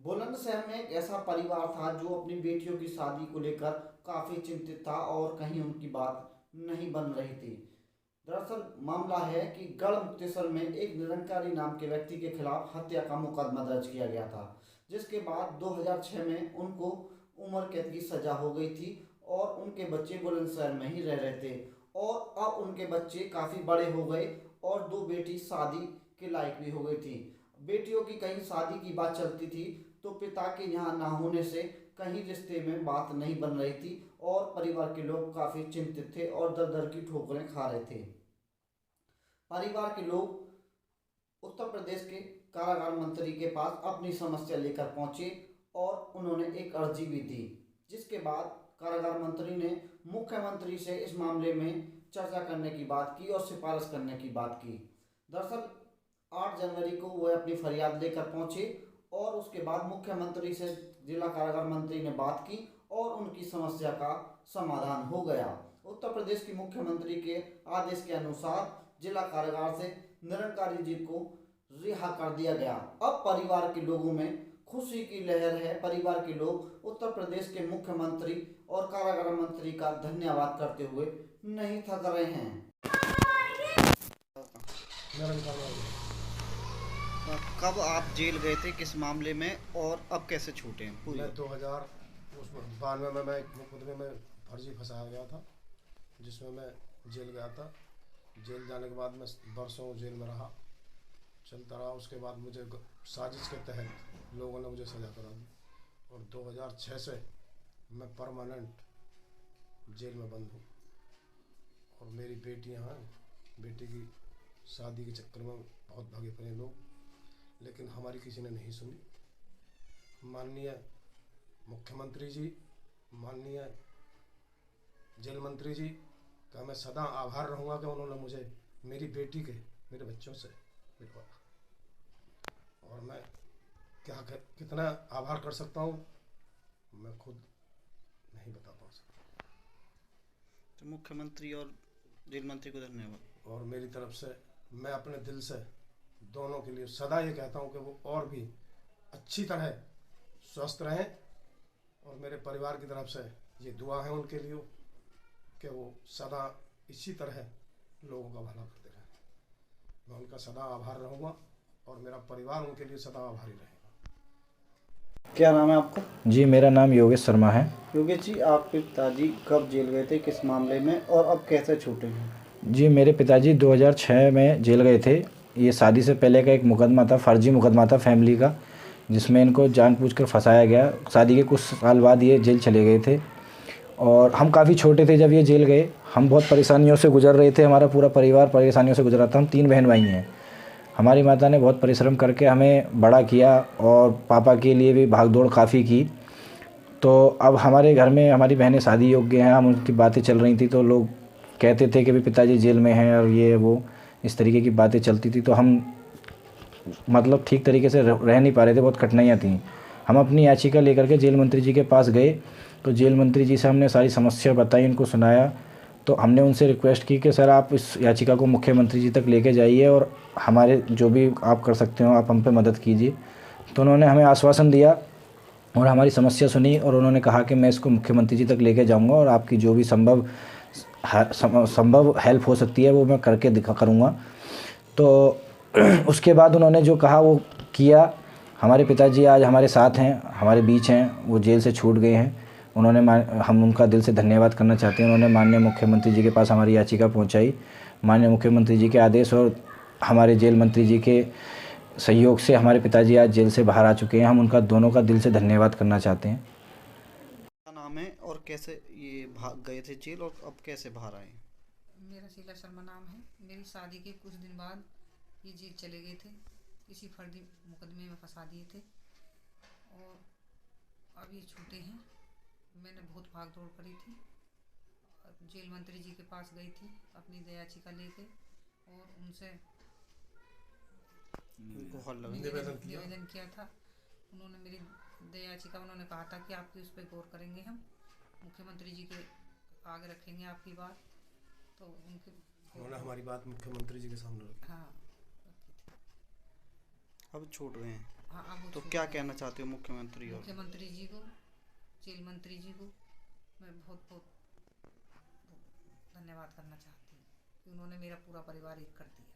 बुलंदशहर में एक ऐसा परिवार था जो अपनी बेटियों की शादी को लेकर काफी चिंतित था और कहीं उनकी बात नहीं बन रही थी। दरअसल मामला है कि गढ़ मुक्तेश्वर में एक निरंकारी नाम के व्यक्ति के खिलाफ हत्या का मुकदमा दर्ज किया गया था, जिसके बाद 2006 में उनको उम्र कैद की सजा हो गई थी और उनके बच्चे बुलंदशहर में ही रह रहे थे। और अब उनके बच्चे काफ़ी बड़े हो गए और दो बेटी शादी के लायक भी हो गई थी। बेटियों की कहीं शादी की बात चलती थी तो पिता के यहाँ ना होने से कहीं रिश्ते में बात नहीं बन रही थी और परिवार के लोग काफ़ी चिंतित थे और दर दर की ठोकरें खा रहे थे। परिवार के लोग उत्तर प्रदेश के कारागार मंत्री के पास अपनी समस्या लेकर पहुंचे और उन्होंने एक अर्जी भी दी, जिसके बाद कारागार मंत्री ने मुख्यमंत्री से इस मामले में चर्चा करने की बात की और सिफारिश करने की बात की। दरअसल 8 जनवरी को वह अपनी फरियाद लेकर पहुंचे और उसके बाद मुख्यमंत्री से जिला कारागार मंत्री ने बात की और उनकी समस्या का समाधान हो गया। उत्तर प्रदेश की मुख्यमंत्री के आदेश के अनुसार जिला कारागार से निरंकारी जी को रिहा कर दिया गया। अब परिवार के लोगों में खुशी की लहर है। परिवार के लोग उत्तर प्रदेश के मुख्यमंत्री और कारागार मंत्री का धन्यवाद करते हुए नहीं थक रहे हैं। कब आप जेल गए थे, किस मामले में, और अब कैसे छूटे हैं? मैं 2092 में मैं एक मुकदमे में फर्जी फंसाया गया था, जिसमें मैं जेल गया था। जेल जाने के बाद मैं बरसों जेल में रहा, चलता रहा। उसके बाद मुझे साजिश के तहत लोगों ने मुझे सज़ा करा दी और 2006 से मैं परमानेंट जेल में बंद हूँ। और मेरी बेटियाँ हैं, बेटी की शादी के चक्कर में बहुत भागे पड़े लोग, लेकिन हमारी किसी ने नहीं सुनी। माननीय मुख्यमंत्री जी, माननीय जेल मंत्री जी का मैं सदा आभार रहूँगा कि उन्होंने मुझे मेरी बेटी के, मेरे बच्चों से मिलवाया। और मैं कितना आभार कर सकता हूँ, मैं खुद नहीं बता पा सकता। तो मुख्यमंत्री और जेल मंत्री को धन्यवाद। और मेरी तरफ से मैं अपने दिल से दोनों के लिए सदा ये कहता हूँ कि वो और भी अच्छी तरह स्वस्थ रहें। और मेरे परिवार की तरफ से ये दुआ है उनके लिए कि वो सदा इसी तरह लोगों का भला करते रहें। मैं उनका सदा आभार रहूँगा और मेरा परिवार उनके लिए सदा आभारी रहेगा। क्या नाम है आपका? जी, मेरा नाम योगेश शर्मा है। योगेश जी, आपके पिताजी कब जेल गए थे, किस मामले में, और अब कैसे छूटे हैं? जी, मेरे पिताजी 2006 में जेल गए थे। ये शादी से पहले का एक मुकदमा था, फर्जी मुकदमा था फैमिली का, जिसमें इनको जानबूझकर फंसाया गया। शादी के कुछ साल बाद ये जेल चले गए थे और हम काफ़ी छोटे थे जब ये जेल गए। हम बहुत परेशानियों से गुजर रहे थे, हमारा पूरा परिवार परेशानियों से गुजर रहा था। हम 3 बहन भाई हैं। हमारी माता ने बहुत परिश्रम करके हमें बड़ा किया और पापा के लिए भी भाग दौड़ काफ़ी की। तो अब हमारे घर में हमारी बहनें शादी योग्य हैं, हम उनकी बातें चल रही थी तो लोग कहते थे कि भी पिताजी जेल में हैं और ये वो, इस तरीके की बातें चलती थी। तो हम मतलब ठीक तरीके से रह नहीं पा रहे थे, बहुत कठिनाइयाँ थीं। हम अपनी याचिका लेकर के जेल मंत्री जी के पास गए तो जेल मंत्री जी से हमने सारी समस्या बताई, उनको सुनाया। तो हमने उनसे रिक्वेस्ट की कि सर आप इस याचिका को मुख्यमंत्री जी तक लेके जाइए और हमारे जो भी आप कर सकते हो आप हम पे मदद कीजिए। तो उन्होंने हमें आश्वासन दिया और हमारी समस्या सुनी और उन्होंने कहा कि मैं इसको मुख्यमंत्री जी तक लेके जाऊंगा और आपकी जो भी संभव हेल्प हो सकती है वो मैं करके करूँगा। तो उसके बाद उन्होंने जो कहा वो किया। हमारे पिताजी आज हमारे साथ हैं, हमारे बीच हैं, वो जेल से छूट गए हैं। हम उनका दिल से धन्यवाद करना चाहते हैं। उन्होंने माननीय मुख्यमंत्री जी के पास हमारी याचिका पहुंचाई। माननीय मुख्यमंत्री जी के आदेश और हमारे जेल मंत्री जी के सहयोग से हमारे पिताजी आज जेल से बाहर आ चुके हैं। हम उनका दोनों का दिल से धन्यवाद करना चाहते हैं। क्या नाम है और कैसे ये भाग गए थे जेल और अब कैसे बाहर आए? मेरा शीला शर्मा नाम है। मेरी शादी के कुछ दिन बाद ये जेल चले गए थे, किसी फर्जी मुकदमे में फंसा दिए थे और अब ये छूटे हैं। मैंने बहुत भाग दौड़ करी थी, जेल मंत्री जी के पास गई थी अपनी दया याचिका लेके और उनसे निवेदन किया था। उन्होंने मेरी दया याचिका, उन्होंने कहा था कि आपकी उस पर गौर करेंगे, हम मुख्यमंत्री जी के आगे रखेंगे आपकी बात। तो उन्होंने हमारी बात मुख्यमंत्री जी के सामने रखी। हाँ, अब छूट गए हैं। हाँ, अब वो तो छूट क्या गया। कहना चाहते हो मुख्यमंत्री और मुख्यमंत्री जी को, जेल मंत्री जी को मैं बहुत बहुत धन्यवाद करना चाहती हूँ कि उन्होंने मेरा पूरा परिवार एक कर दिया।